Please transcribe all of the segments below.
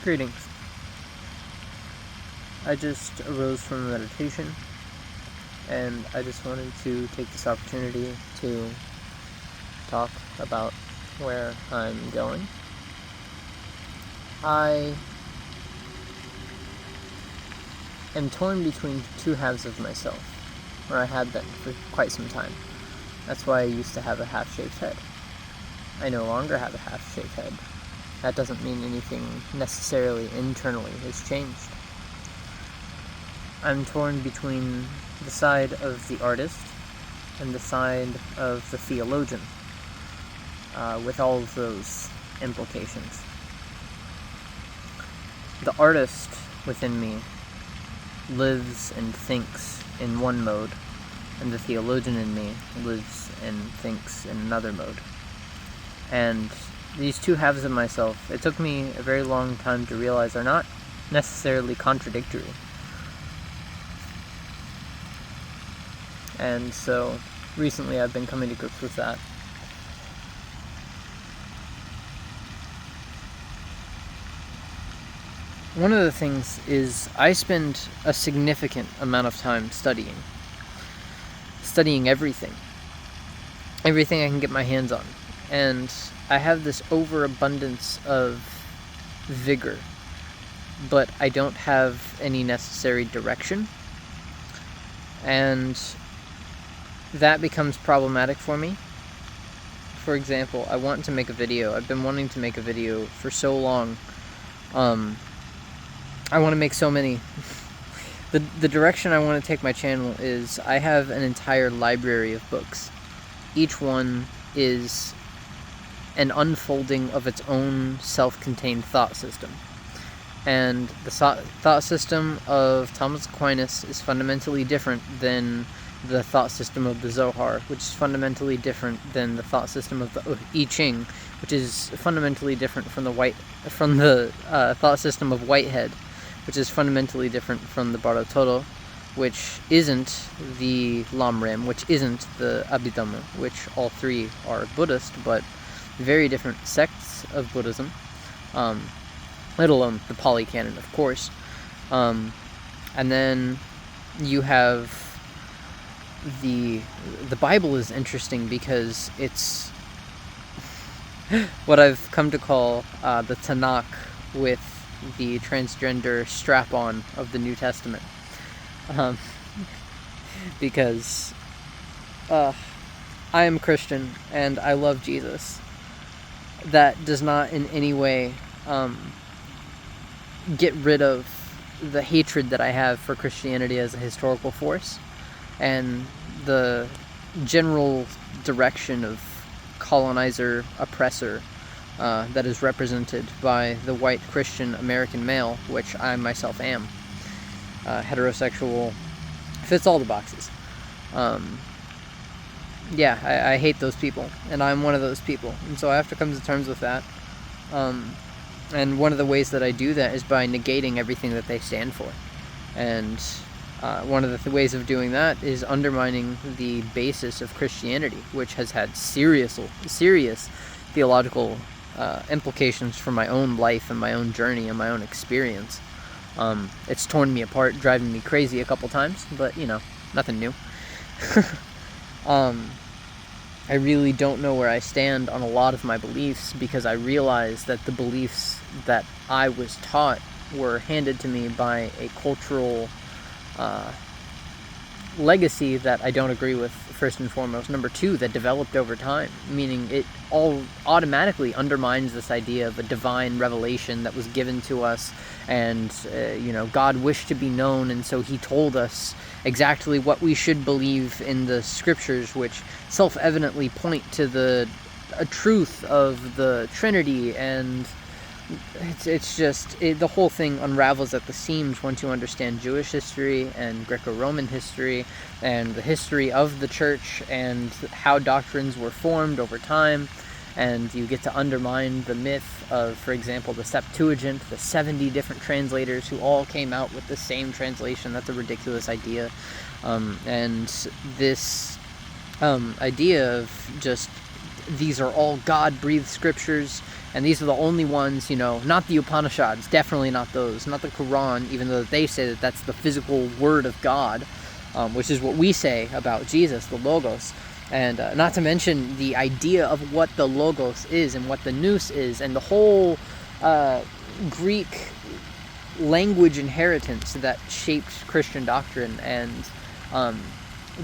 Greetings. I just arose from meditation, and I just wanted to take this opportunity to talk about where I'm going. I am torn between two halves of myself, or I had been for quite some time. That's why I used to have a half-shaved head. I no longer have a half-shaved head. That doesn't mean anything necessarily internally has changed. I'm torn between the side of the artist and the side of the theologian, with all of those implications. The artist within me lives and thinks in one mode, and the theologian in me lives and thinks in another mode. And these two halves of myself, it took me a very long time to realize, are not necessarily contradictory. And so recently I've been coming to grips with that. One of the things is I spend a significant amount of time studying everything I can get my hands on. And I have this overabundance of vigor, but I don't have any necessary direction. And that becomes problematic for me. For example, I want to make a video. I've been wanting to make a video for so long. I want to make so many. The direction I want to take my channel is I have an entire library of books. Each one is an unfolding of its own self-contained thought system. And the thought system of Thomas Aquinas is fundamentally different than the thought system of the Zohar, which is fundamentally different than the thought system of the I Ching, which is fundamentally different from the thought system of Whitehead, which is fundamentally different from the Bardo Todo, which isn't the Lamrim, which isn't the Abhidhamma, which all three are Buddhist, but very different sects of Buddhism, let alone the Pali Canon, of course. And then you have the Bible is interesting because it's what I've come to call the Tanakh with the transgender strap-on of the New Testament. Because I am Christian and I love Jesus. That does not in any way get rid of the hatred that I have for Christianity as a historical force and the general direction of colonizer, oppressor that is represented by the white Christian American male, which I myself am. Heterosexual, fits all the boxes. I hate those people, and I'm one of those people, and so I have to come to terms with that. And one of the ways that I do that is by negating everything that they stand for. And one of the ways of doing that is undermining the basis of Christianity, which has had serious theological implications for my own life and my own journey and my own experience. It's torn me apart, driving me crazy a couple times, but, nothing new. I really don't know where I stand on a lot of my beliefs because I realize that the beliefs that I was taught were handed to me by a cultural legacy that I don't agree with, first and foremost. Number two, that developed over time, meaning it all automatically undermines this idea of a divine revelation that was given to us, and God wished to be known, and so he told us exactly what we should believe in the scriptures, which self-evidently point to the truth of the Trinity. And the whole thing unravels at the seams once you understand Jewish history and Greco-Roman history and the history of the church and how doctrines were formed over time. And you get to undermine the myth of, for example, the Septuagint, the 70 different translators who all came out with the same translation. That's a ridiculous idea. And this idea of just these are all God-breathed scriptures, And these are the only ones, not the Upanishads, definitely not those, not the Quran, even though they say that that's the physical word of God, which is what we say about Jesus, the Logos. And not to mention the idea of what the Logos is and what the Nous is, and the whole Greek language inheritance that shaped Christian doctrine, and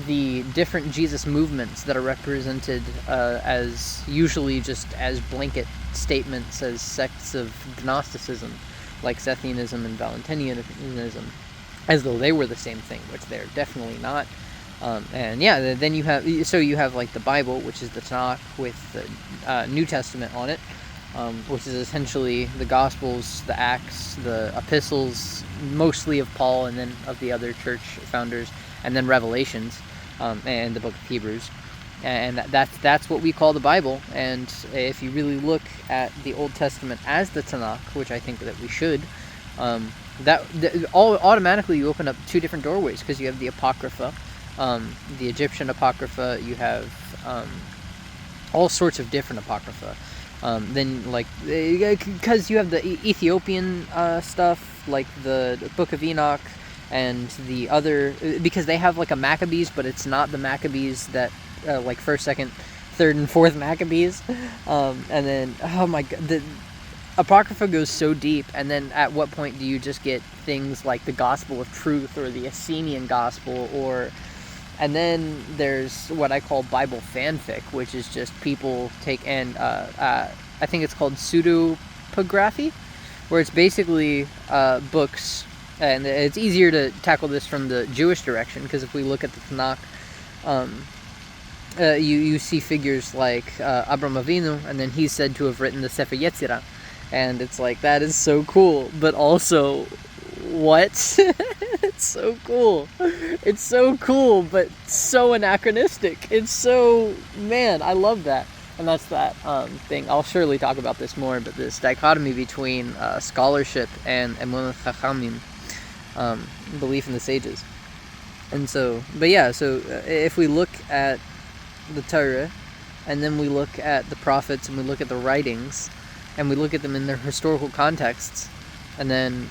the different Jesus movements that are represented as usually just as blanket statements as sects of Gnosticism, like Sethianism and Valentinianism, as though they were the same thing, which they're definitely not. And yeah, then you have like the Bible, which is the Tanakh with the New Testament on it, which is essentially the Gospels, the Acts, the Epistles, mostly of Paul and then of the other church founders, and then Revelations, and the book of Hebrews. And that's what we call the Bible. And if you really look at the Old Testament as the Tanakh, which I think that we should, automatically you open up two different doorways, because you have the Apocrypha, the Egyptian Apocrypha, you have all sorts of different Apocrypha. Then, like, because you have the Ethiopian stuff, like the Book of Enoch, and the other, because they have like a Maccabees, but it's not the Maccabees that like 1st, 2nd, 3rd, and 4th Maccabees. And then, oh my god, the Apocrypha goes so deep. And then at what point do you just get things like the Gospel of Truth or the Essenian Gospel, and then there's what I call Bible fanfic, which is just people take, and I think it's called pseudepigraphy, where it's basically books. And it's easier to tackle this from the Jewish direction, because if we look at the Tanakh, you see figures like Abraham Avinu, and then he's said to have written the Sefer Yetzirah, and it's like, that is so cool, but also, what? It's so cool. It's so cool, but so anachronistic. It's so, man, I love that. And that's that thing. I'll surely talk about this more, but this dichotomy between scholarship and Emunat Chachamim, belief in the sages. And so, but yeah, so if we look at the Torah, and then we look at the prophets, and we look at the writings, and we look at them in their historical contexts, and then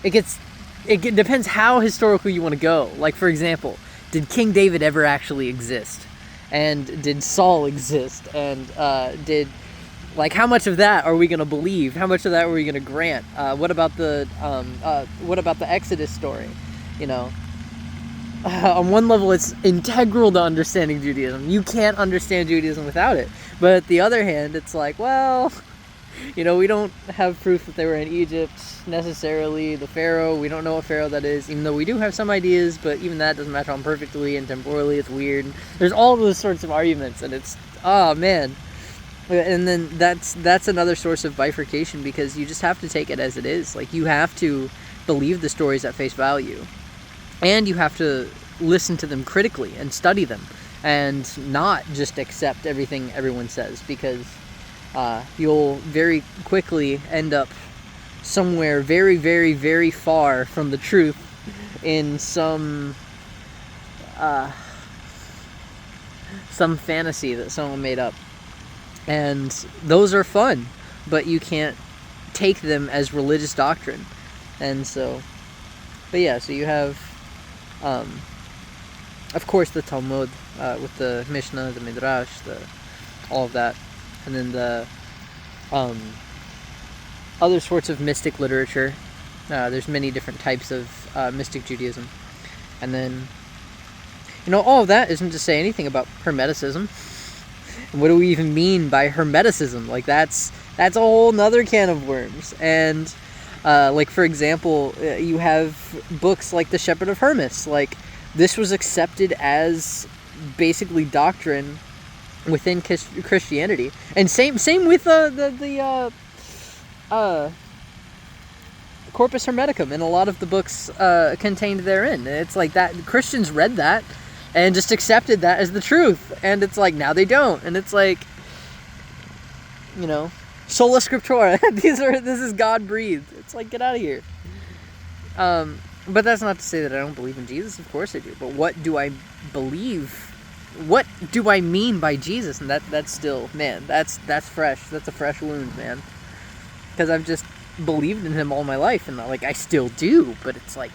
it depends how historical you want to go. Like, for example, did King David ever actually exist? And did Saul exist? And like, how much of that are we going to believe? How much of that are we going to grant? What about the Exodus story? On one level, it's integral to understanding Judaism. You can't understand Judaism without it. But at the other hand, it's like, well, we don't have proof that they were in Egypt necessarily. The Pharaoh, we don't know what Pharaoh that is, even though we do have some ideas, but even that doesn't match on perfectly, and temporally it's weird. There's all those sorts of arguments, and it's, oh man. And then that's another source of bifurcation, because you just have to take it as it is. Like, you have to believe the stories at face value, and you have to listen to them critically and study them, and not just accept everything everyone says, because you'll very quickly end up somewhere very, very, very far from the truth in some fantasy that someone made up. And those are fun, but you can't take them as religious doctrine. And so, but yeah, so you have, of course, the Talmud, with the Mishnah, the Midrash, all of that. And then the other sorts of mystic literature. There's many different types of mystic Judaism. And then, all of that isn't to say anything about Hermeticism. And what do we even mean by Hermeticism? Like, that's a whole nother can of worms. And, like, for example, you have books like The Shepherd of Hermas. Like, this was accepted as basically doctrine within Christianity, and same with the Corpus Hermeticum and a lot of the books contained therein. It's like that Christians read that and just accepted that as the truth, and it's like, now they don't, and it's like, sola scriptura. This is God breathed. It's like, get out of here. But that's not to say that I don't believe in Jesus. Of course I do. But what do I believe what do I mean by Jesus? And that's still, man, that's fresh. That's a fresh wound, man. Because I've just believed in him all my life, and like I still do. But it's like,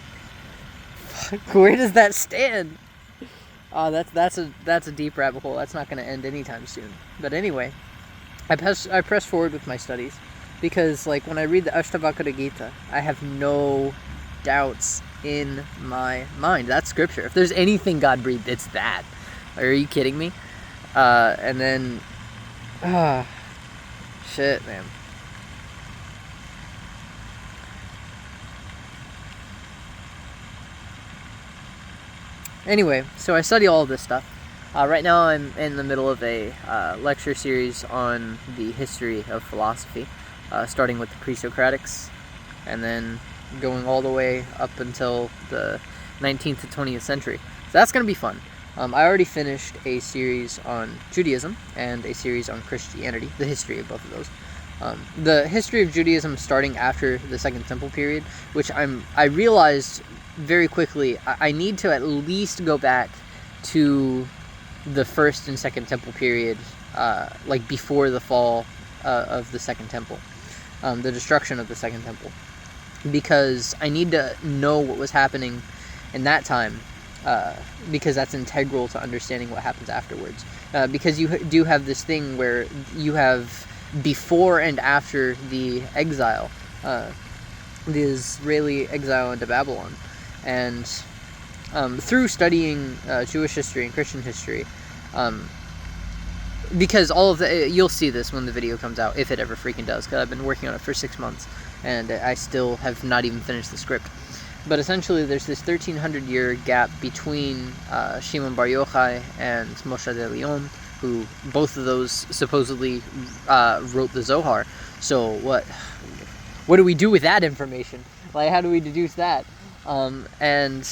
where does that stand? That's a deep rabbit hole. That's not going to end anytime soon. But anyway, I press forward with my studies because, like, when I read the Ashtavakra Gita, I have no doubts in my mind. That's scripture. If there's anything God breathed, it's that. Are you kidding me? And then, shit, man. Anyway, so I study all of this stuff. Right now I'm in the middle of a lecture series on the history of philosophy, starting with the pre-Socratics, and then going all the way up until the 19th to 20th century. So that's going to be fun. I already finished a series on Judaism and a series on Christianity, the history of both of those. The history of Judaism starting after the Second Temple period, which I realized very quickly I need to at least go back to the First and Second Temple period, like before the fall of the Second Temple, the destruction of the Second Temple, because I need to know what was happening in that time, because that's integral to understanding what happens afterwards. Because you do have this thing where you have before and after the exile, the Israeli exile into Babylon, and through studying Jewish history and Christian history, because all of the, you'll see this when the video comes out, if it ever freaking does, because I've been working on it for 6 months, and I still have not even finished the script. But essentially, there's this 1,300-year gap between Shimon Bar Yochai and Moshe de Leon, who both of those supposedly wrote the Zohar. So what do we do with that information? Like, how do we deduce that? And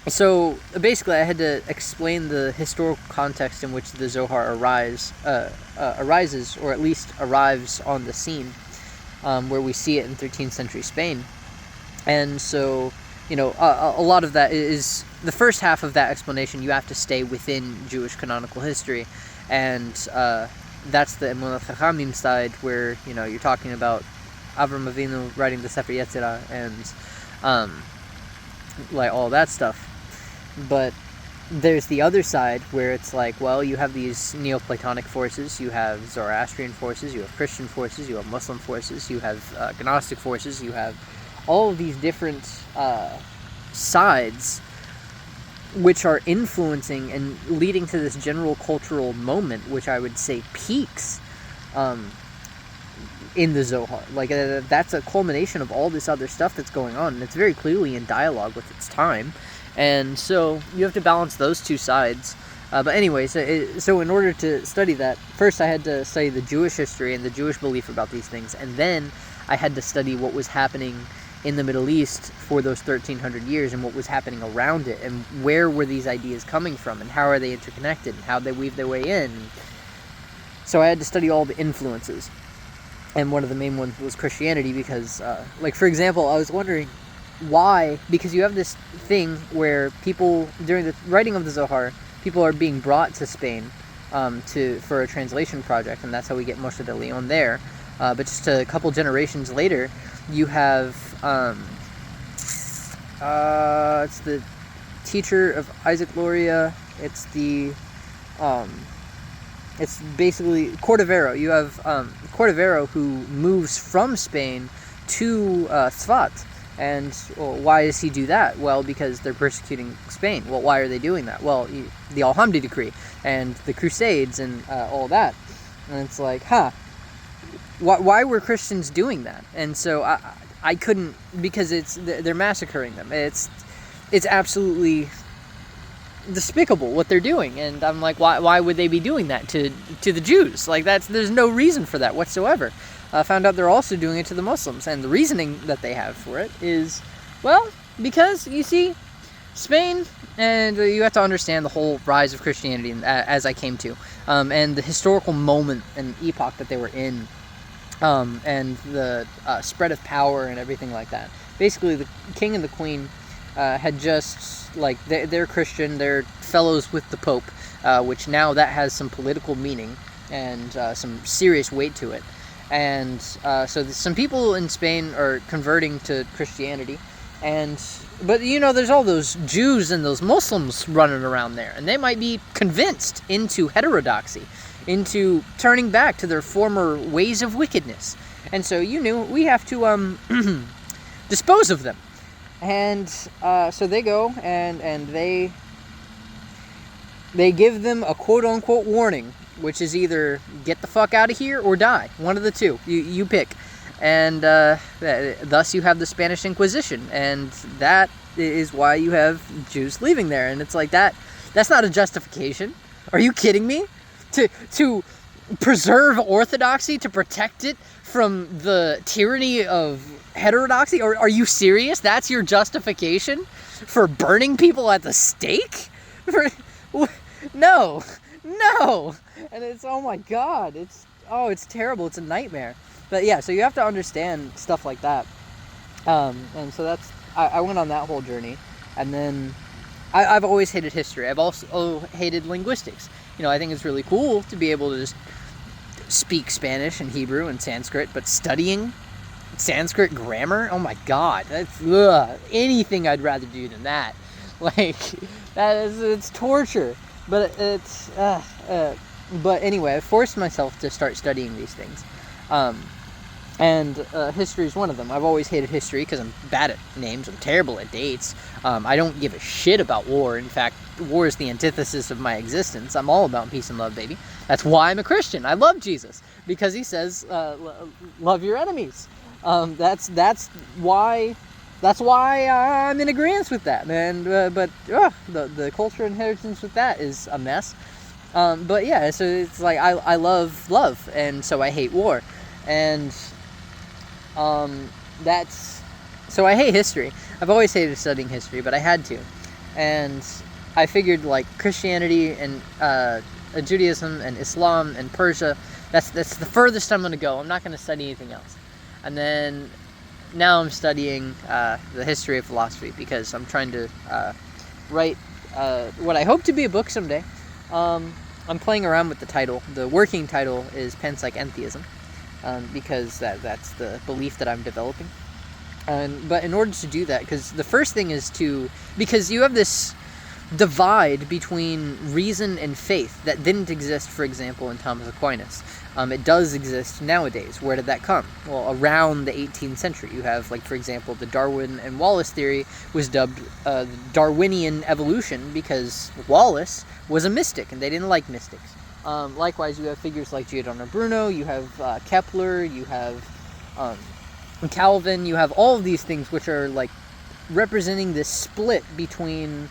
so basically, I had to explain the historical context in which the Zohar arises, or at least arrives on the scene, where we see it in 13th century Spain. And so, you know, a lot of that is, the first half of that explanation, you have to stay within Jewish canonical history, and that's the Emunat Chachamim side, where, you know, you're talking about Avram Avinu writing the Sefer Yetzirah, and like all that stuff. But there's the other side where it's like, well, you have these Neoplatonic forces, you have Zoroastrian forces, you have Christian forces, you have Muslim forces, you have Gnostic forces, you have all of these different sides which are influencing and leading to this general cultural moment, which I would say peaks in the Zohar. Like, that's a culmination of all this other stuff that's going on, and it's very clearly in dialogue with its time. And so you have to balance those two sides. But anyway, so in order to study that, first I had to study the Jewish history and the Jewish belief about these things, and then I had to study what was happening in the Middle East for those 1,300 years and what was happening around it, and where were these ideas coming from, and how are they interconnected, and how they weave their way in. So I had to study all the influences, and one of the main ones was Christianity, because, like, for example, I was wondering why, because you have this thing where people, during the writing of the Zohar, people are being brought to Spain for a translation project, and that's how we get Moshe de Leon there. But just a couple generations later, you have it's the teacher of Isaac Luria. It's the it's basically Cordovero. You have Cordovero, who moves from Spain to Tzfat. And well, why does he do that? Well, because they're persecuting Spain. Well, why are they doing that? Well, the Alhamdi decree and the Crusades and all that. And it's like, why were Christians doing that? And so I couldn't, because they're massacring them. It's absolutely despicable what they're doing. And I'm like, why would they be doing that to the Jews? Like, there's no reason for that whatsoever. Found out they're also doing it to the Muslims, and the reasoning that they have for it is, well, because, you see, Spain, and you have to understand the whole rise of Christianity as I came to, and the historical moment and epoch that they were in, and the spread of power and everything like that. Basically, the king and the queen had just, like, they're Christian, they're fellows with the Pope, which now that has some political meaning and some serious weight to it. And so some people in Spain are converting to Christianity, but there's all those Jews and those Muslims running around there, and they might be convinced into heterodoxy, into turning back to their former ways of wickedness. And so we have to dispose of them. And so they go and they give them a quote-unquote warning, which is either get the fuck out of here or die. One of the two. You pick. And thus you have the Spanish Inquisition. And that is why you have Jews leaving there. And it's like that's not a justification. Are you kidding me? To preserve orthodoxy, to protect it from the tyranny of heterodoxy? Or are you serious? That's your justification for burning people at the stake? No. And it's, oh my god, it's terrible. It's a nightmare. But yeah, so you have to understand stuff like that. And so I went on that whole journey. And then I've always hated history. I've also hated linguistics. I think it's really cool to be able to just speak Spanish and Hebrew and Sanskrit, but studying Sanskrit grammar, oh my god, that's anything I'd rather do than that. Like, it's torture. But but anyway, I forced myself to start studying these things. And history is one of them. I've always hated history because I'm bad at names. I'm terrible at dates. I don't give a shit about war. In fact, war is the antithesis of my existence. I'm all about peace and love, baby. That's why I'm a Christian. I love Jesus because he says, love your enemies. That's why I'm in agreement with that, man. But the culture inheritance with that is a mess. But yeah, so it's like I love love, and so I hate war, and so I hate history. I've always hated studying history, but I had to, and I figured like Christianity and Judaism and Islam and Persia, that's the furthest I'm going to go. I'm not going to study anything else. And then now I'm studying the history of philosophy because I'm trying to write what I hope to be a book someday. I'm playing around with the title. The working title is Panpsychentheism, because that's the belief that I'm developing. But in order to do that, because the first thing is because you have this divide between reason and faith that didn't exist, for example, in Thomas Aquinas. It does exist nowadays. Where did that come? Well, around the 18th century. You have, like, for example, the Darwin and Wallace theory was dubbed Darwinian evolution because Wallace was a mystic, and they didn't like mystics. Likewise, you have figures like Giordano Bruno, you have Kepler, you have Calvin, you have all of these things which are, like, representing this split between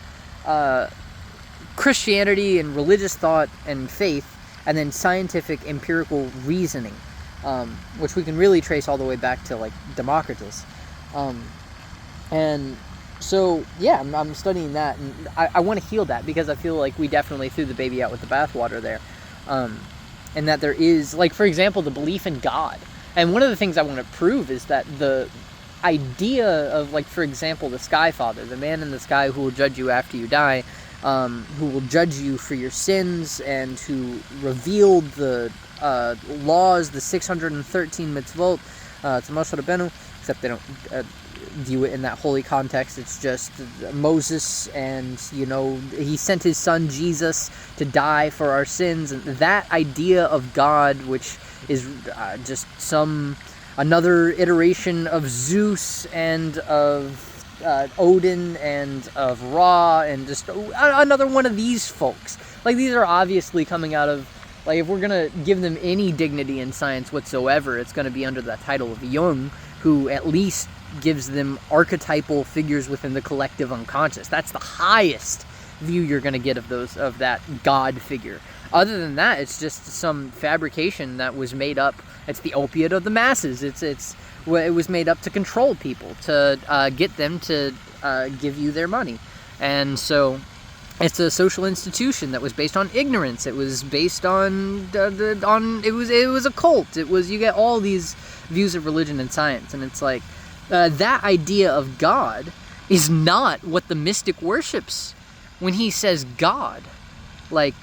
Christianity and religious thought and faith, and then scientific empirical reasoning, which we can really trace all the way back to, like, Democritus. And so, yeah, I'm studying that, and I want to heal that, because I feel like we definitely threw the baby out with the bathwater there. And that there is, like, for example, the belief in God. And one of the things I want to prove is that the idea of, like, for example, the Sky Father, the man in the sky who will judge you after you die, who will judge you for your sins, and who revealed the laws, the 613 mitzvot, to Moshe Rabbeinu, except they don't view it in that holy context. It's just Moses, and, he sent his son Jesus to die for our sins, and that idea of God, which is just another iteration of Zeus and of Odin and of Ra, and just another one of these folks. Like, these are obviously coming out of, like, if we're gonna give them any dignity in science whatsoever, it's gonna be under the title of Jung, who at least gives them archetypal figures within the collective unconscious. That's the highest view you're gonna get of that God figure. Other than that, it's just some fabrication that was made up. It's the opiate of the masses. It was made up to control people, to get them to give you their money. And so it's a social institution that was based on ignorance. It was based on it was a cult. You get all these views of religion and science, and it's like that idea of God is not what the mystic worships when he says God. Like,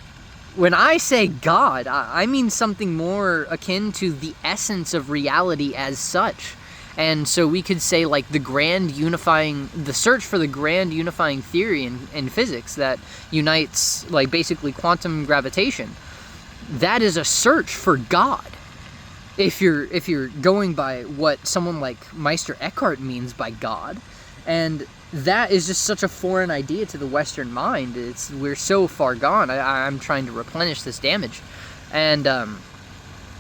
when I say God, I mean something more akin to the essence of reality as such. And so we could say, like, the search for the grand unifying theory in physics that unites, like, basically quantum gravitation. That is a search for God. If you're going by what someone like Meister Eckhart means by God. And that is just such a foreign idea to the Western mind. We're so far gone. I'm trying to replenish this damage. And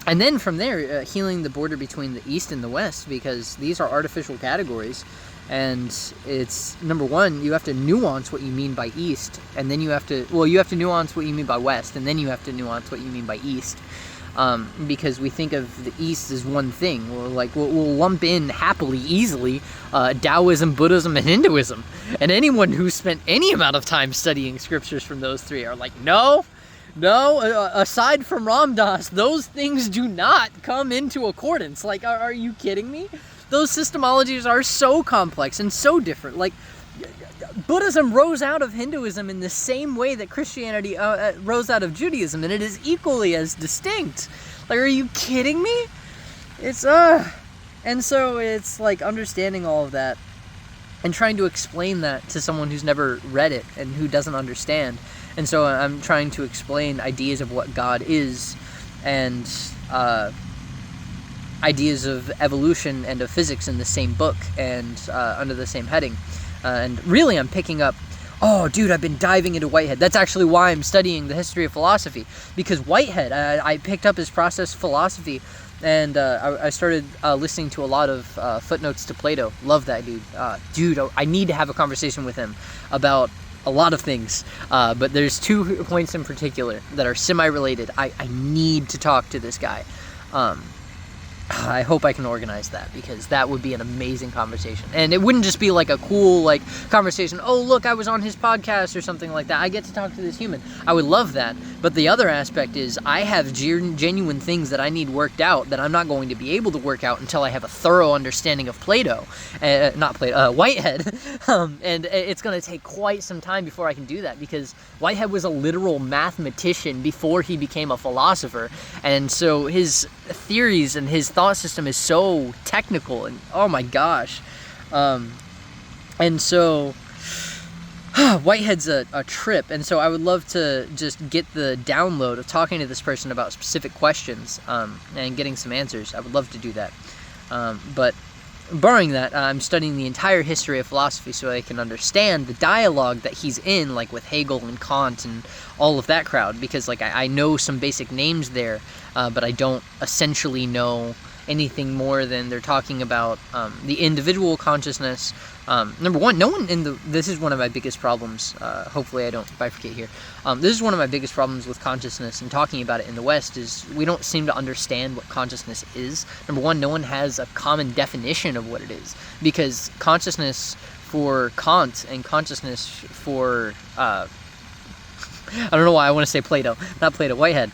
then from there, healing the border between the East and the West, because these are artificial categories. And it's, number one, you have to nuance what you mean by East, and then you have to nuance what you mean by West, and then you have to nuance what you mean by East. Because we think of the East as one thing. We'll lump in happily, easily, Taoism, Buddhism, and Hinduism. And anyone who's spent any amount of time studying scriptures from those three are like, no, aside from Ram Dass, those things do not come into accordance. Like, are you kidding me? Those systemologies are so complex and so different. Like, Buddhism rose out of Hinduism in the same way that Christianity rose out of Judaism, and it is equally as distinct. Like, are you kidding me? And so it's like understanding all of that and trying to explain that to someone who's never read it and who doesn't understand. And so I'm trying to explain ideas of what God is and ideas of evolution and of physics in the same book and under the same heading. And really I'm picking up, oh dude, I've been diving into Whitehead. That's actually why I'm studying the history of philosophy, because Whitehead, I picked up his process philosophy, and I started listening to a lot of footnotes to Plato. Love that dude. Dude, I need to have a conversation with him about a lot of things, but there's 2 points in particular that are semi-related. I need to talk to this guy. I hope I can organize that, because that would be an amazing conversation. And it wouldn't just be like a cool, like, conversation, oh, look, I was on his podcast or something like that. I get to talk to this human. I would love that. But the other aspect is I have genuine things that I need worked out that I'm not going to be able to work out until I have a thorough understanding of Plato. Whitehead. And it's going to take quite some time before I can do that, because Whitehead was a literal mathematician before he became a philosopher. And so his theories and his thought system is so technical, and oh my gosh. And so Whitehead's a trip, and so I would love to just get the download of talking to this person about specific questions and getting some answers. I would love to do that. But barring that, I'm studying the entire history of philosophy so I can understand the dialogue that he's in, like with Hegel and Kant and all of that crowd, because like I know some basic names there, but I don't essentially know anything more than they're talking about the individual consciousness. Number one, this is one of my biggest problems, hopefully I don't bifurcate here, this is one of my biggest problems with consciousness and talking about it in the West, is we don't seem to understand what consciousness is. Number one, no one has a common definition of what it is, because consciousness for Kant and consciousness for, I don't know why I want to say Plato, not Plato, Whitehead,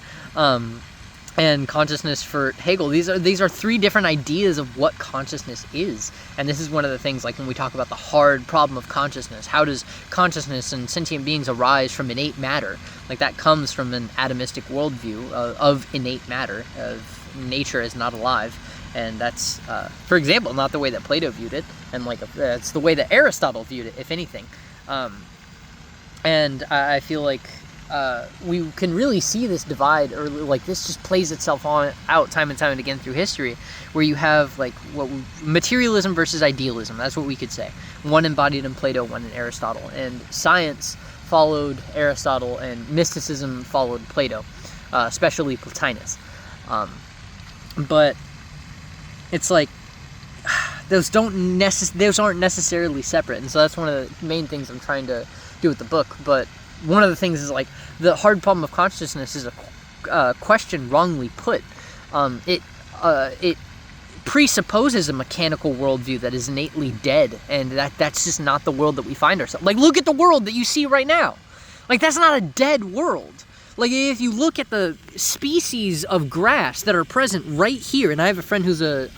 and consciousness for Hegel. These are 3 different ideas of what consciousness is. And this is one of the things, like when we talk about the hard problem of consciousness, how does consciousness and sentient beings arise from innate matter? Like, that comes from an atomistic worldview of innate matter, of nature as not alive. And that's, for example, not the way that Plato viewed it, and like it's the way that Aristotle viewed it, if anything. And I feel like we can really see this divide, or like this just plays itself out time and time again through history, where you have like materialism versus idealism. That's what we could say. One embodied in Plato, one in Aristotle, and science followed Aristotle, and mysticism followed Plato, especially Plotinus. But it's like those aren't necessarily separate, and so that's one of the main things I'm trying to do with the book. But one of the things is like the hard problem of consciousness is a question wrongly put. It presupposes a mechanical worldview that is innately dead, and that's just not the world that we find ourselves. Like, look at the world that you see right now. Like, that's not a dead world. Like, if you look at the species of grass that are present right here, and I have a friend who's a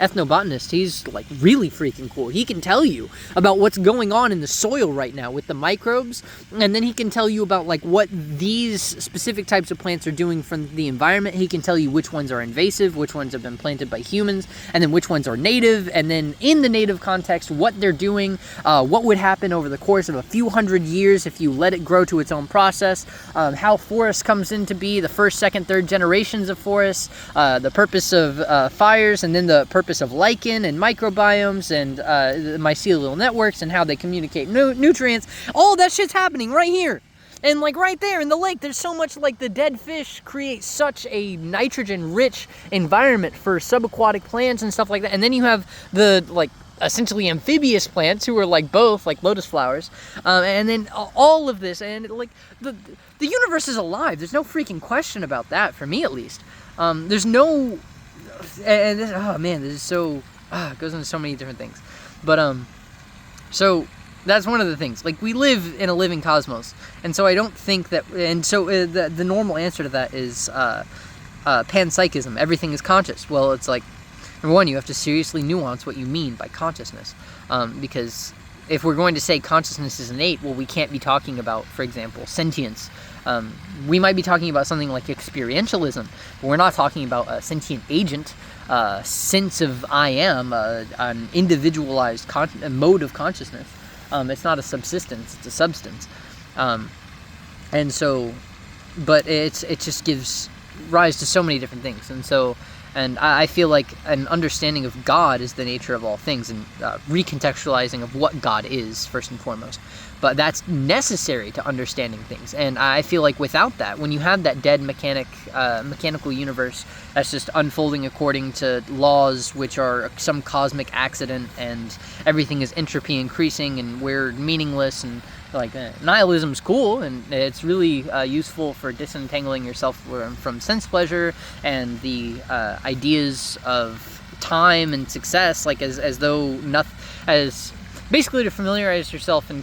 ethnobotanist, he's, like, really freaking cool. He can tell you about what's going on in the soil right now with the microbes, and then he can tell you about, like, what these specific types of plants are doing from the environment. He can tell you which ones are invasive, which ones have been planted by humans, and then which ones are native, and then in the native context, what they're doing, what would happen over the course of a few hundred years if you let it grow to its own process, how forest comes into be, the first, second, third generations of forests, the purpose of fires, and then the purpose of lichen and microbiomes and mycelial networks and how they communicate nutrients. All that shit's happening right here. And, like, right there in the lake, there's so much, like, the dead fish create such a nitrogen-rich environment for subaquatic plants and stuff like that. And then you have the, like, essentially amphibious plants who are, like, both, like lotus flowers. And then all of this, and, like, the universe is alive. There's no freaking question about that, for me at least. There's no... And this, oh, man, this is so... it goes into so many different things. But, so... That's one of the things. Like, we live in a living cosmos, and so I don't think that... And so the normal answer to that is panpsychism. Everything is conscious. Well, it's like, number one, you have to seriously nuance what you mean by consciousness, because if we're going to say consciousness is innate, well, we can't be talking about, for example, sentience. We might be talking about something like experientialism, but we're not talking about a sentient agent, sense of I am, an individualized mode of consciousness. It's not a subsistence, it's a substance. And so, but it just gives rise to so many different things. And so, and I feel like an understanding of God is the nature of all things, and recontextualizing of what God is, first and foremost. But that's necessary to understanding things. And I feel like without that, when you have that dead mechanical universe that's just unfolding according to laws which are some cosmic accident, and everything is entropy increasing, and we're meaningless, and like nihilism's cool, and it's really useful for disentangling yourself from sense pleasure and the ideas of time and success, like as though nothing, as basically to familiarize yourself and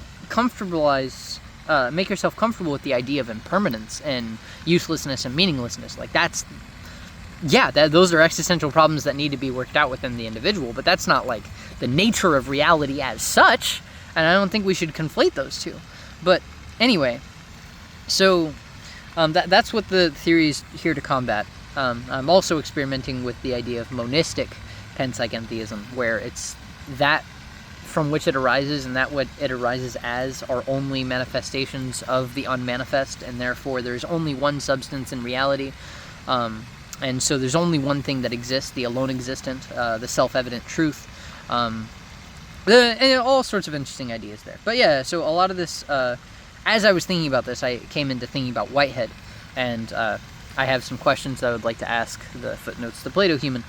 make yourself comfortable with the idea of impermanence and uselessness and meaninglessness. Like those are existential problems that need to be worked out within the individual, but that's not like the nature of reality as such, and I don't think we should conflate those two. But anyway, so that's what the theory is here to combat. I'm also experimenting with the idea of monistic panpsychentheism, where it's that from which it arises, and that what it arises as are only manifestations of the unmanifest, and therefore there's only one substance in reality, and so there's only one thing that exists, the alone existent, the self-evident truth, and all sorts of interesting ideas there. But yeah, so a lot of this, as I was thinking about this, I came into thinking about Whitehead, and I have some questions that I would like to ask the footnotes to Plato Human.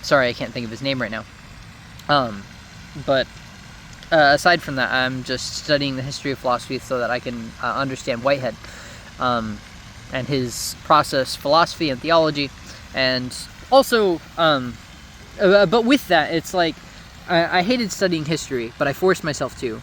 Sorry, I can't think of his name right now. But aside from that, I'm just studying the history of philosophy so that I can understand Whitehead and his process, philosophy and theology. And also, but with that, it's like, I hated studying history, but I forced myself to,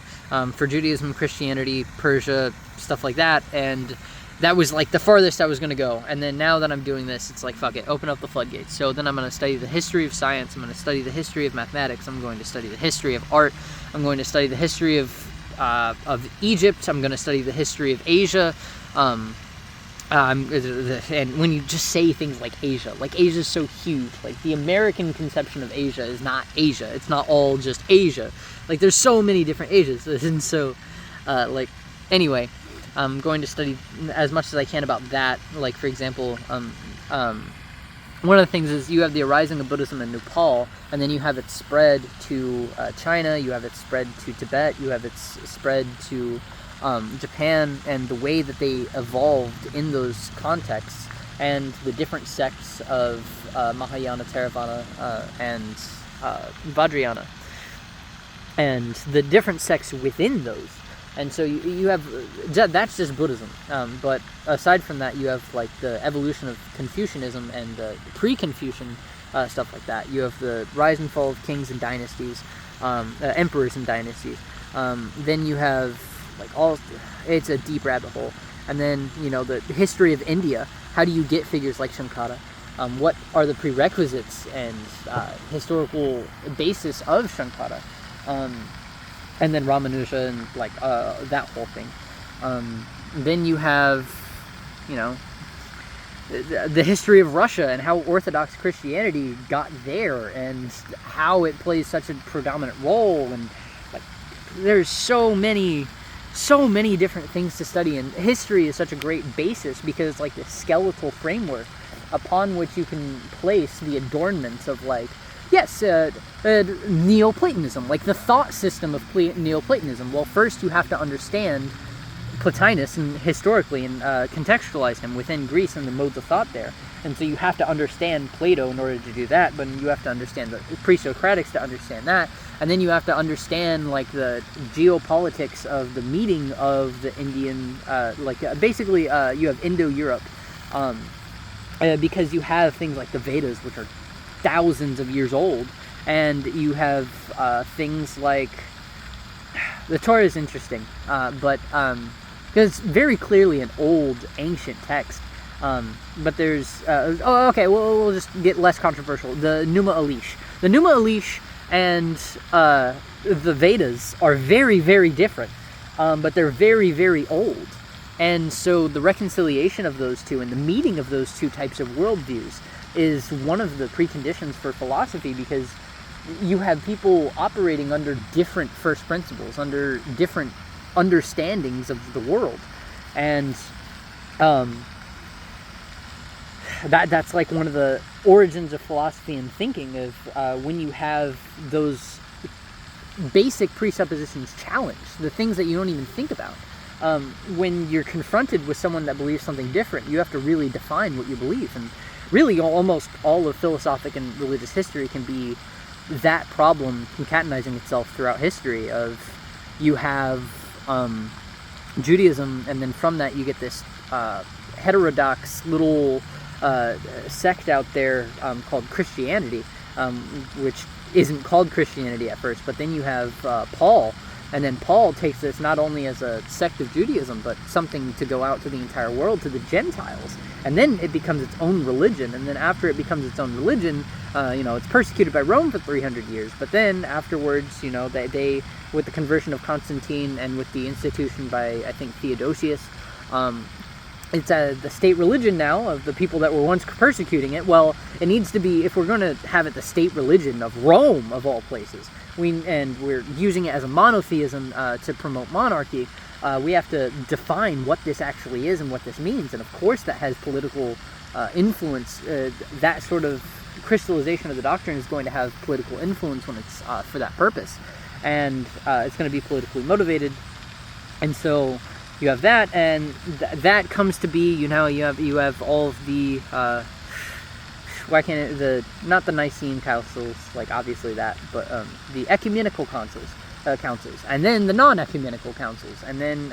for Judaism, Christianity, Persia, stuff like that, and that was like the farthest I was going to go. And then now that I'm doing this, it's like, fuck it, open up the floodgates. So then I'm going to study the history of science, I'm going to study the history of mathematics, I'm going to study the history of art, I'm going to study the history of Egypt, I'm going to study the history of Asia, and when you just say things like Asia's so huge. Like, the American conception of Asia is not Asia. It's not all just Asia. Like, there's so many different Asias. And so, anyway, I'm going to study as much as I can about that. Like, for example, one of the things is you have the arising of Buddhism in Nepal, and then you have it spread to China, you have it spread to Tibet, you have it spread to Japan, and the way that they evolved in those contexts, and the different sects of Mahayana, Theravada, and Vajrayana, and the different sects within those. And so you have, that's just Buddhism. But aside from that, you have like the evolution of Confucianism and pre-Confucian stuff like that. You have the rise and fall of kings and dynasties, emperors and dynasties. Then you have like it's a deep rabbit hole. And then, the history of India. How do you get figures like Shankara? What are the prerequisites and historical basis of Shankara? And then Ramanuja and that whole thing. Then you have, the history of Russia and how Orthodox Christianity got there and how it plays such a predominant role. And there's so many different things to study, and history is such a great basis because it's like this skeletal framework upon which you can place the adornments of Neoplatonism, like the thought system of Neoplatonism. Well, first you have to understand Plotinus and historically and contextualize him within Greece and the modes of thought there. And so you have to understand Plato in order to do that, but you have to understand the pre-Socratics to understand that. And then you have to understand the geopolitics of the meeting of the Indian, basically you have Indo-Europe, because you have things like the Vedas, which are thousands of years old, and you have things like the Torah is interesting, but because it's very clearly an old, ancient text. But there's we'll just get less controversial. The Numa Elish and the Vedas are very, very different, but they're very, very old. And so the reconciliation of those two and the meeting of those two types of worldviews is one of the preconditions for philosophy, because you have people operating under different first principles, under different understandings of the world. And that's like one of the origins of philosophy and thinking, of when you have those basic presuppositions challenged, the things that you don't even think about. When you're confronted with someone that believes something different, you have to really define what you believe. And really almost all of philosophic and religious history can be that problem concatenizing itself throughout history. Of you have Judaism, and then from that you get this heterodox little sect out there called Christianity, which isn't called Christianity at first, but then you have Paul, and then Paul takes this not only as a sect of Judaism, but something to go out to the entire world, to the Gentiles, and then it becomes its own religion. And then after it becomes its own religion, it's persecuted by Rome for 300 years, but then afterwards, they with the conversion of Constantine and with the institution by, I think, Theodosius, it's the state religion now of the people that were once persecuting it. Well, it needs to be, if we're going to have it the state religion of Rome, of all places, and we're using it as a monotheism to promote monarchy, we have to define what this actually is and what this means. And of course that has political influence. That sort of crystallization of the doctrine is going to have political influence when it's for that purpose. And it's going to be politically motivated. And so you have that, and that comes to be, you have all of the not the Nicene councils, like obviously that, but the ecumenical councils, and then the non-ecumenical councils, and then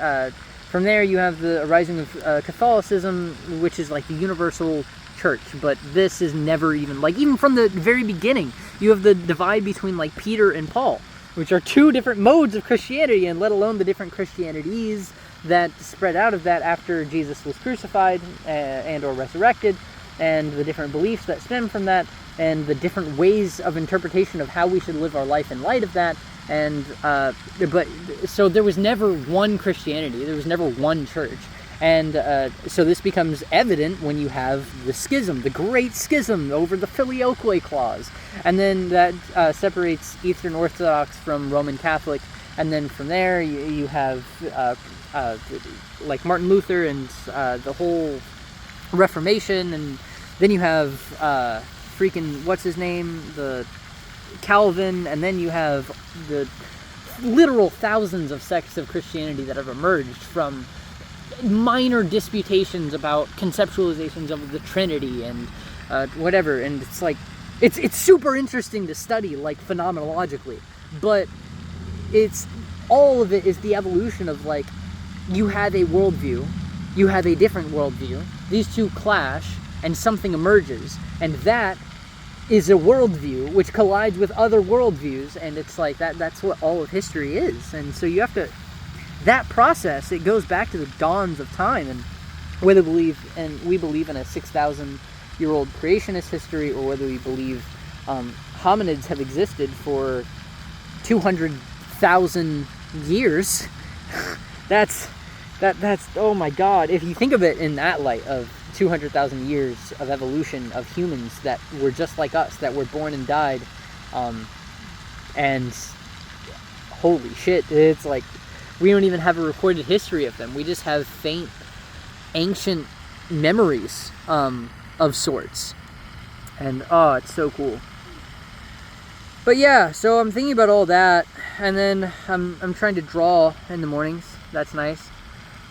from there you have the arising of Catholicism, which is like the universal church. But this is never even from the very beginning, you have the divide between like Peter and Paul, which are two different modes of Christianity, and let alone the different Christianities that spread out of that after Jesus was crucified and or resurrected, and the different beliefs that stem from that, and the different ways of interpretation of how we should live our life in light of that. And but so there was never one Christianity, there was never one church. And so this becomes evident when you have the schism, the great schism over the Filioque clause, and then that separates Eastern Orthodox from Roman Catholic. And then from there you have like Martin Luther and the whole Reformation, and then you have what's his name, the Calvin, and then you have the literal thousands of sects of Christianity that have emerged from minor disputations about conceptualizations of the Trinity and whatever. And it's like it's super interesting to study, like phenomenologically, but it's all of it is the evolution of like, you have a worldview, you have a different worldview, these two clash, and something emerges, and that is a worldview which collides with other worldviews, and it's like that's what all of history is. And so you have to that process, it goes back to the dawns of time, and whether we believe in a 6,000-year-old creationist history, or whether we believe hominids have existed for 200,000 years, that's oh my God. If you think of it in that light of 200,000 years of evolution of humans that were just like us, that were born and died, and holy shit, it's like we don't even have a recorded history of them. We just have faint, ancient memories of sorts. And oh, it's so cool. But yeah, so I'm thinking about all that, and then I'm trying to draw in the mornings. That's nice.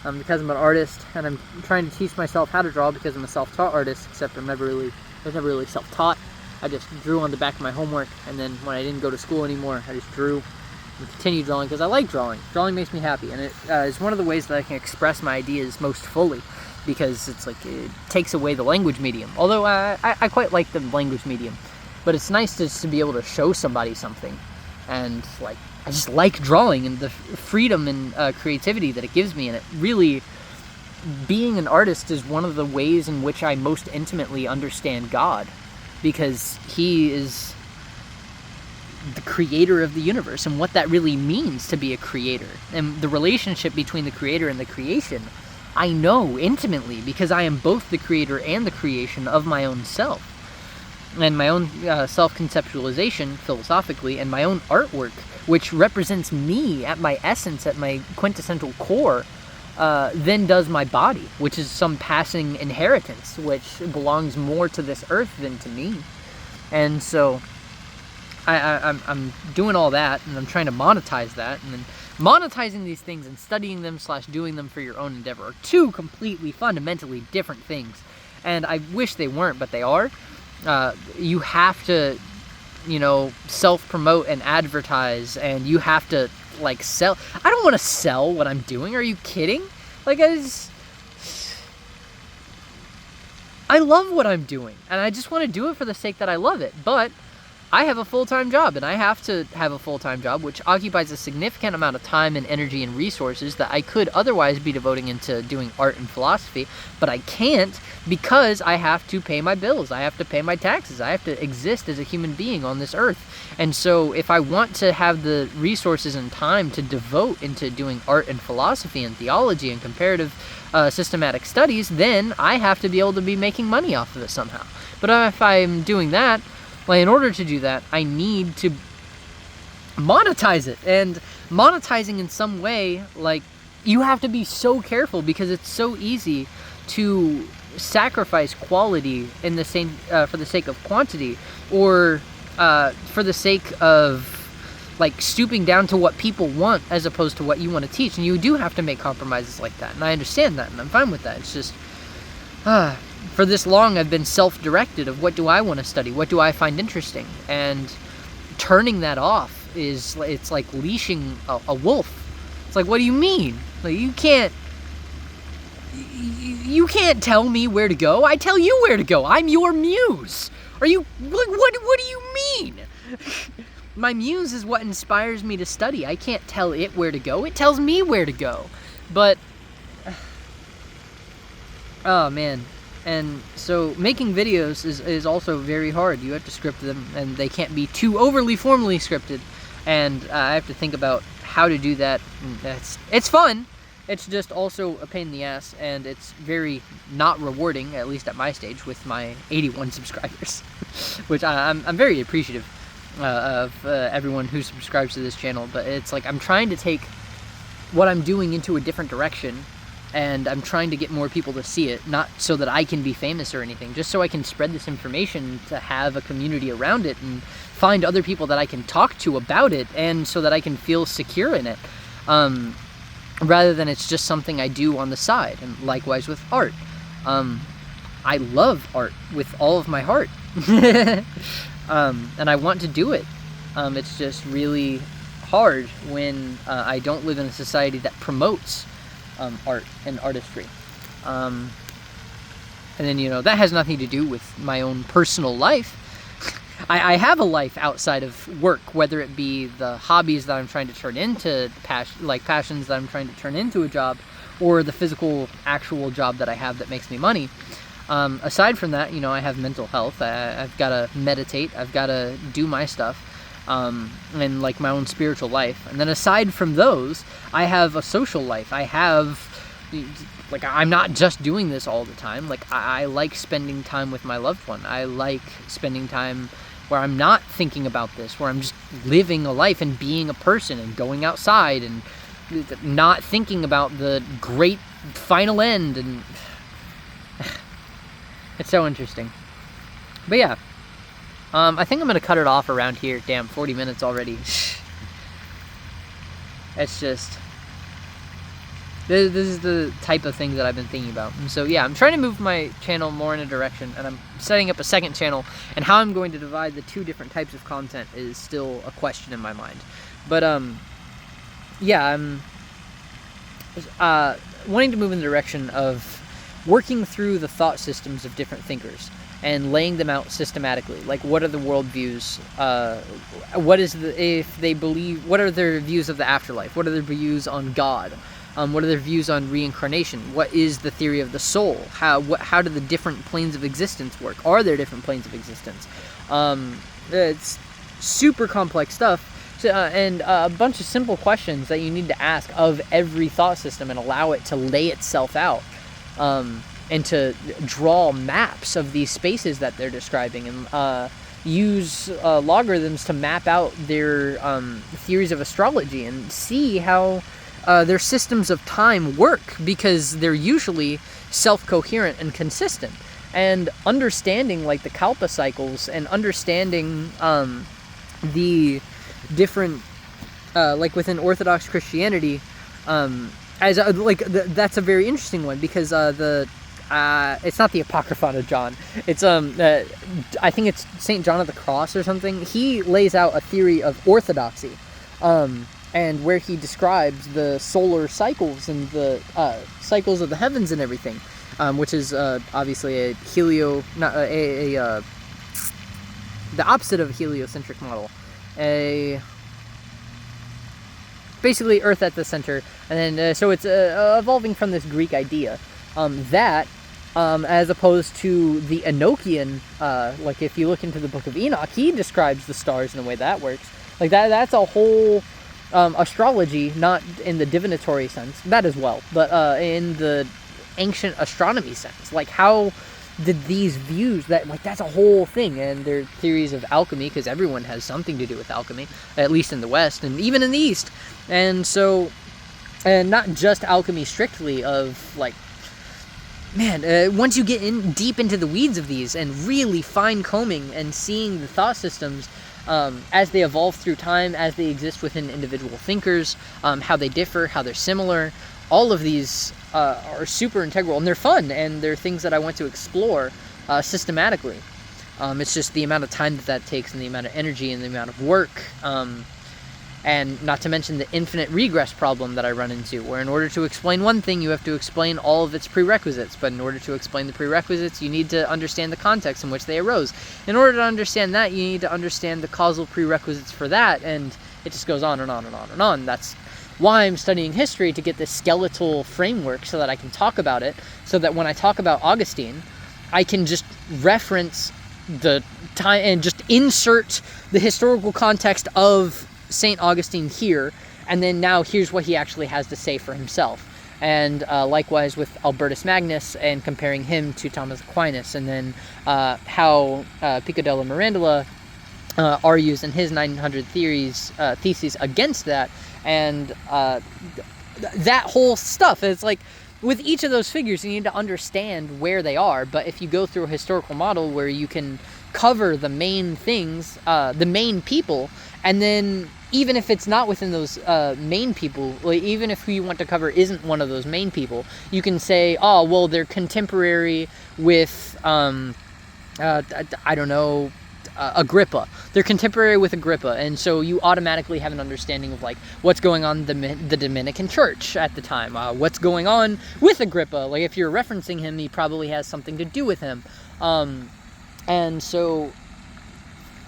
Because I'm an artist, and I'm trying to teach myself how to draw because I'm a self-taught artist, except I was never really self-taught. I just drew on the back of my homework, and then when I didn't go to school anymore, I just drew and continued drawing because I like drawing. Drawing makes me happy, and it is one of the ways that I can express my ideas most fully, because it's like it takes away the language medium. Although I quite like the language medium, but it's nice to be able to show somebody something, and like I just like drawing and the freedom and creativity that it gives me. And it really, being an artist is one of the ways in which I most intimately understand God, because He is the creator of the universe, and what that really means to be a creator, and the relationship between the creator and the creation, I know intimately, because I am both the creator and the creation of my own self, and my own self-conceptualization philosophically, and my own artwork, which represents me at my essence, at my quintessential core, then does my body, which is some passing inheritance, which belongs more to this earth than to me. And so I'm doing all that, and I'm trying to monetize that, and then monetizing these things and studying them / doing them for your own endeavor are two completely fundamentally different things. And I wish they weren't, but they are. You have to, self-promote and advertise, and you have to, like, sell. I don't want to sell what I'm doing. Are you kidding? Like, I love what I'm doing, and I just want to do it for the sake that I love it. But I have a full-time job, and I have to have a full-time job, which occupies a significant amount of time and energy and resources that I could otherwise be devoting into doing art and philosophy, but I can't because I have to pay my bills, I have to pay my taxes, I have to exist as a human being on this earth. And so if I want to have the resources and time to devote into doing art and philosophy and theology and comparative systematic studies, then I have to be able to be making money off of it somehow. But if I'm doing that, well, in order to do that, I need to monetize it. And monetizing in some way, like, you have to be so careful, because it's so easy to sacrifice quality in the same for the sake of quantity, or for the sake of, like, stooping down to what people want as opposed to what you want to teach. And you do have to make compromises like that, and I understand that, and I'm fine with that. It's just for this long, I've been self-directed of what do I want to study, what do I find interesting, and turning that off it's like leashing a wolf. It's like, what do you mean? Like, you can't tell me where to go. I tell you where to go. I'm your muse. Are you, like, what do you mean? My muse is what inspires me to study. I can't tell it where to go. It tells me where to go. But oh man. And so making videos is also very hard. You have to script them, and they can't be too overly formally scripted. And I have to think about how to do that. It's fun. It's just also a pain in the ass, and it's very not rewarding, at least at my stage, with my 81 subscribers, which I'm very appreciative of everyone who subscribes to this channel. But it's like I'm trying to take what I'm doing into a different direction, and I'm trying to get more people to see it, not so that I can be famous or anything, just so I can spread this information to have a community around it and find other people that I can talk to about it, and so that I can feel secure in it, rather than it's just something I do on the side. And likewise with art. I love art with all of my heart, and I want to do it. It's just really hard when I don't live in a society that promotes art and artistry. And then, that has nothing to do with my own personal life. I have a life outside of work, whether it be the hobbies that I'm trying to turn into passions that I'm trying to turn into a job, or the physical, actual job that I have that makes me money. Aside from that, I have mental health. I've got to meditate. I've got to do my stuff. And like my own spiritual life. And then aside from those, I have a social life. I have, like, I'm not just doing this all the time. Like, I like spending time with my loved one. I like spending time where I'm not thinking about this, where I'm just living a life and being a person and going outside and not thinking about the great final end. And it's so interesting. But yeah. I think I'm going to cut it off around here. Damn, 40 minutes already. It's just... This is the type of thing that I've been thinking about. And so, yeah, I'm trying to move my channel more in a direction, and I'm setting up a second channel, and how I'm going to divide the two different types of content is still a question in my mind. But, yeah, I'm wanting to move in the direction of working through the thought systems of different thinkers and laying them out systematically. Like, what are the worldviews? What are their views of the afterlife? What are their views on God? What are their views on reincarnation? What is the theory of the soul? How do the different planes of existence work? Are there different planes of existence? It's super complex stuff. And a bunch of simple questions that you need to ask of every thought system and allow it to lay itself out. And to draw maps of these spaces that they're describing, and use logarithms to map out their theories of astrology and see how their systems of time work, because they're usually self-coherent and consistent. And understanding like the Kalpa cycles and understanding the different like within Orthodox Christianity, as that's a very interesting one, because it's not the Apocryphon of John. It's I think it's St. John of the Cross or something. He lays out a theory of orthodoxy, and where he describes the solar cycles and the cycles of the heavens and everything, which is obviously the opposite of a heliocentric model, basically Earth at the center, and then so it's evolving from this Greek idea. As opposed to the Enochian, like if you look into the Book of Enoch, he describes the stars in the way that works. Like that's a whole astrology, not in the divinatory sense, that as well, but in the ancient astronomy sense. Like, how did these views, that's a whole thing, and their theories of alchemy, because everyone has something to do with alchemy, at least in the West, and even in the East. And so, and not just alchemy strictly of, like, man, once you get deep into the weeds of these and really fine-combing and seeing the thought systems as they evolve through time, as they exist within individual thinkers, how they differ, how they're similar, all of these are super integral, and they're fun, and they're things that I want to explore systematically. It's just the amount of time that takes, and the amount of energy, and the amount of work, and not to mention the infinite regress problem that I run into, where in order to explain one thing, you have to explain all of its prerequisites. But in order to explain the prerequisites, you need to understand the context in which they arose. In order to understand that, you need to understand the causal prerequisites for that, and it just goes on and on and on and on. That's why I'm studying history, to get this skeletal framework so that I can talk about it, so that when I talk about Augustine, I can just reference the time and just insert the historical context of St. Augustine here, and then now here's what he actually has to say for himself. And likewise with Albertus Magnus, and comparing him to Thomas Aquinas, and then how Pico della Mirandola argues in his 900 theses against that, and that whole stuff. It's like, with each of those figures, you need to understand where they are, but if you go through a historical model where you can cover the main things, the main people, and then even if it's not within those main people, like, even if who you want to cover isn't one of those main people, you can say, oh, well, they're contemporary with, I don't know, Agrippa. They're contemporary with Agrippa, and so you automatically have an understanding of, like, what's going on in the Dominican Church at the time, what's going on with Agrippa. Like, if you're referencing him, he probably has something to do with him. And so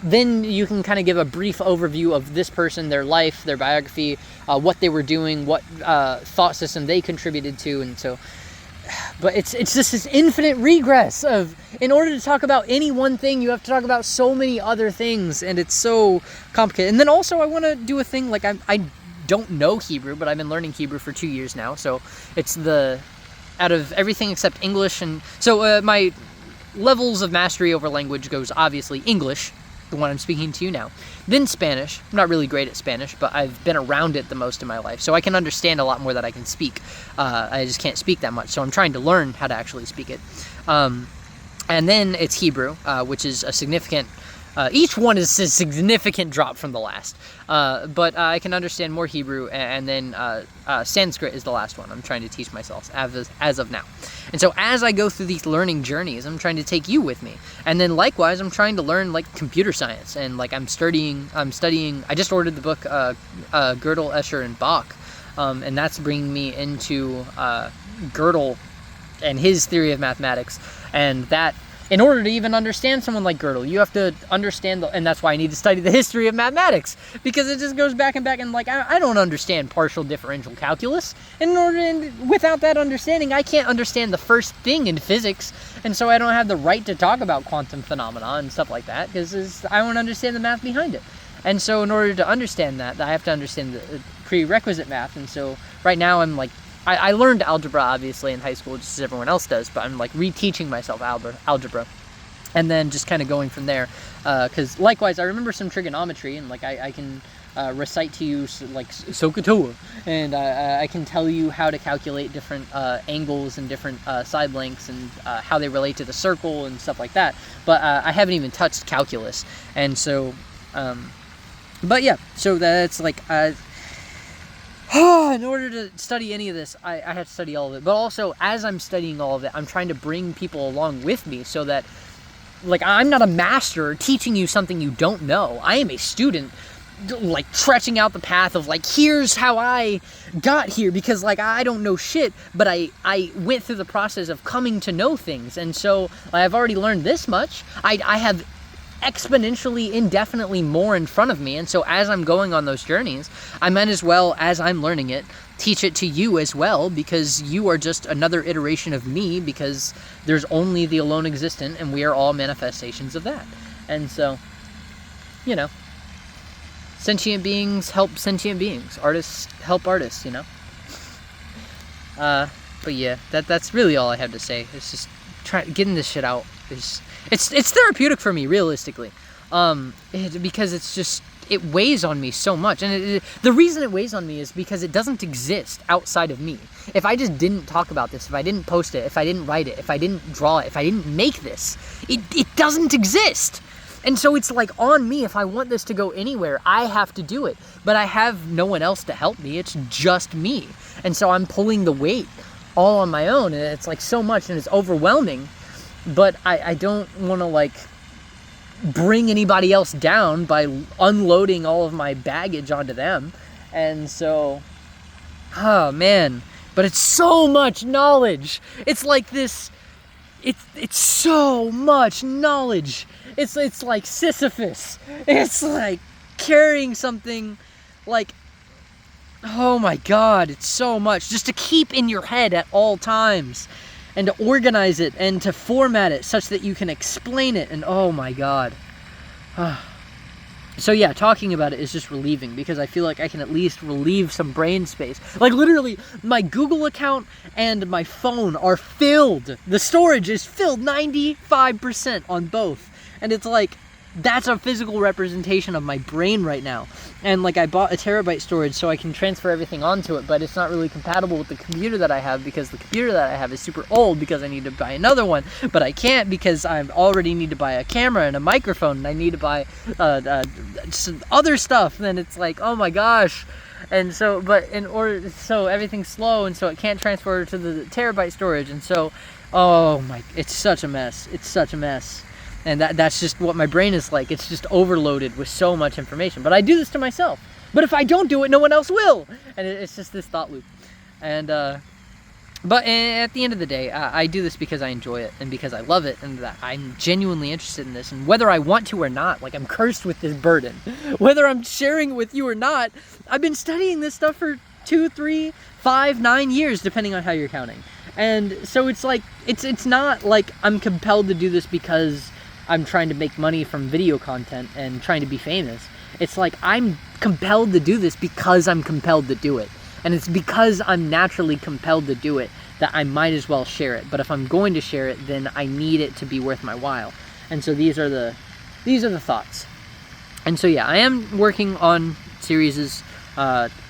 then you can kind of give a brief overview of this person, their life, their biography, what they were doing, what thought system they contributed to, and so. But it's just this infinite regress of, in order to talk about any one thing, you have to talk about so many other things, and it's so complicated. And then also I want to do a thing, like I don't know Hebrew, but I've been learning Hebrew for 2 years now, so it's out of everything except English, and so my levels of mastery over language goes obviously English, the one I'm speaking to you now, then Spanish. I'm not really great at Spanish, but I've been around it the most in my life, so I can understand a lot more that I can speak. I just can't speak that much, so I'm trying to learn how to actually speak it. And then it's Hebrew, which is a significant, each one is a significant drop from the last, but I can understand more Hebrew, and then Sanskrit is the last one I'm trying to teach myself as of now. And so as I go through these learning journeys, I'm trying to take you with me. And then likewise, I'm trying to learn like computer science, and like I'm studying, I just ordered the book Gödel, Escher, and Bach, and that's bringing me into Gödel and his theory of mathematics, and that, in order to even understand someone like Gödel, you have to understand, and that's why I need to study the history of mathematics, because it just goes back and back, and like, I don't understand partial differential calculus, and without that understanding, I can't understand the first thing in physics, and so I don't have the right to talk about quantum phenomena and stuff like that, because I don't understand the math behind it. And so in order to understand that, I have to understand the prerequisite math, and so right now I'm like, I learned algebra, obviously, in high school, just as everyone else does, but I'm, like, reteaching myself algebra, and then just kind of going from there, because, likewise, I remember some trigonometry, and, like, I can recite to you, like, SOHCAHTOA, and I can tell you how to calculate different angles and different side lengths, and how they relate to the circle and stuff like that, but I haven't even touched calculus, and so, but yeah, so that's, like, in order to study any of this, I have to study all of it. But also, as I'm studying all of it, I'm trying to bring people along with me so that, like, I'm not a master teaching you something you don't know. I am a student, like, trudging out the path of, like, here's how I got here, because, like, I don't know shit, but I went through the process of coming to know things. And so, I've already learned this much. I have exponentially, indefinitely more in front of me, and so as I'm going on those journeys, I might as well, as I'm learning it, teach it to you as well, because you are just another iteration of me, because there's only the alone existent, and we are all manifestations of that. And so, you know, sentient beings help sentient beings, artists help artists, you know. But yeah, that's really all I have to say. It's just getting this shit out. It's therapeutic for me, realistically, because it's just, it weighs on me so much, and the reason it weighs on me is because it doesn't exist outside of me. If I just didn't talk about this, if I didn't post it, if I didn't write it, if I didn't draw it, if I didn't make this, it doesn't exist. And so it's like on me. If I want this to go anywhere, I have to do it, but I have no one else to help me. It's just me, and so I'm pulling the weight all on my own, and it's like so much, and it's overwhelming. But I don't want to, like, bring anybody else down by unloading all of my baggage onto them. And so, oh man, but it's so much knowledge. It's like this, it's so much knowledge. It's like Sisyphus. It's like carrying something, like, oh my God, it's so much just to keep in your head at all times, and to organize it, and to format it such that you can explain it, and oh my God. So yeah, talking about it is just relieving, because I feel like I can at least relieve some brain space. Like, literally, my Google account and my phone are filled. The storage is filled 95% on both. And it's like, that's a physical representation of my brain right now. And like, I bought a terabyte storage so I can transfer everything onto it, but it's not really compatible with the computer that I have, because the computer that I have is super old, because I need to buy another one, but I can't, because I already need to buy a camera and a microphone, and I need to buy some other stuff. And it's like, oh my gosh. And so, but so everything's slow, and so it can't transfer to the terabyte storage, and so, oh my, it's such a mess. It's such a mess. And that's just what my brain is like. It's just overloaded with so much information. But I do this to myself. But if I don't do it, no one else will. And it's just this thought loop. And But at the end of the day, I do this because I enjoy it and because I love it and that I'm genuinely interested in this. And whether I want to or not, like, I'm cursed with this burden. Whether I'm sharing it with you or not, I've been studying this stuff for 2, 3, 5, 9 years, depending on how you're counting. And so it's like, it's not like I'm compelled to do this because I'm trying to make money from video content and trying to be famous. It's like I'm compelled to do this because I'm compelled to do it. And it's because I'm naturally compelled to do it that I might as well share it. But if I'm going to share it, then I need it to be worth my while. And so these are the thoughts. And so yeah, I am working on series,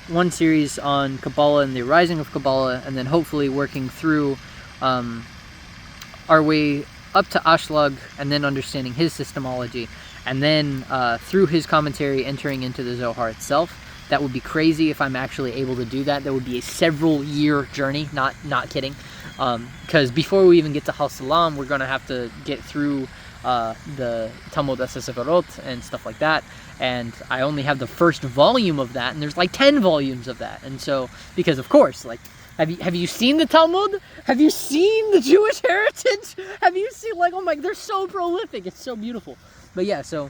one series on Kabbalah and the rising of Kabbalah, and then hopefully working through our way up to Ashlag, and then understanding his systemology, and then through his commentary entering into the Zohar itself. That would be crazy if I'm actually able to do that. That would be a several-year journey, not kidding. Because before we even get to Hal Salam, we're going to have to get through the Talmud Seferot and stuff like that. And I only have the first volume of that, and there's like 10 volumes of that. And so, because of course, like, have you seen the Talmud? Have you seen the Jewish heritage? Have you seen, like, oh my, they're so prolific. It's so beautiful. But yeah, so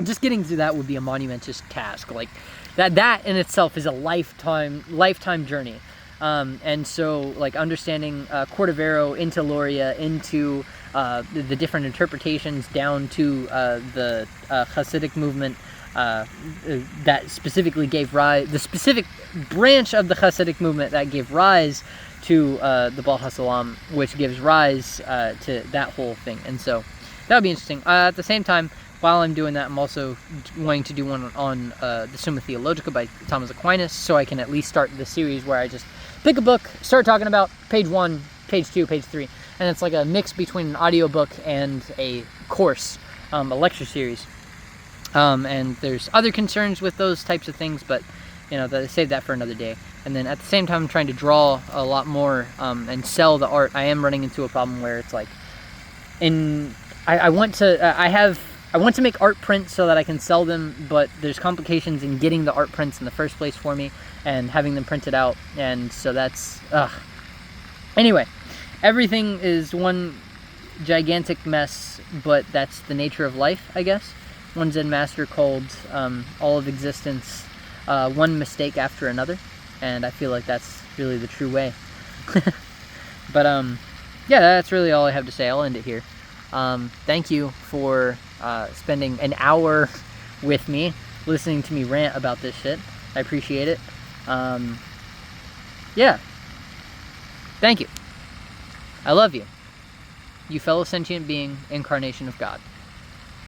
just getting through that would be a monumentous task. Like, that in itself is a lifetime journey. And so, like, understanding Cordovero into Loria, into the different interpretations down to the Hasidic movement that specifically gave rise, the specific branch of the Hasidic movement that gave rise to the Baal HaSalam, which gives rise to that whole thing. And so that would be interesting. At the same time, while I'm doing that, I'm also wanting to do one on the Summa Theologica by Thomas Aquinas, so I can at least start the series where I just pick a book, start talking about page 1, page 2, page 3, and it's like a mix between an audiobook and a course, a lecture series. And there's other concerns with those types of things, but you know, save that for another day. And then at the same time, I'm trying to draw a lot more and sell the art. I am running into a problem where it's like, I want to make art prints so that I can sell them, but there's complications in getting the art prints in the first place for me and having them printed out, and so that's anyway, everything is one gigantic mess, but that's the nature of life, I guess. One Zen master called all of existence one mistake after another, and I feel like that's really the true way. But yeah, that's really all I have to say. I'll end it here. Thank you for spending an hour with me, listening to me rant about this shit. I appreciate it. Yeah. Thank you. I love you. You fellow sentient being, incarnation of God.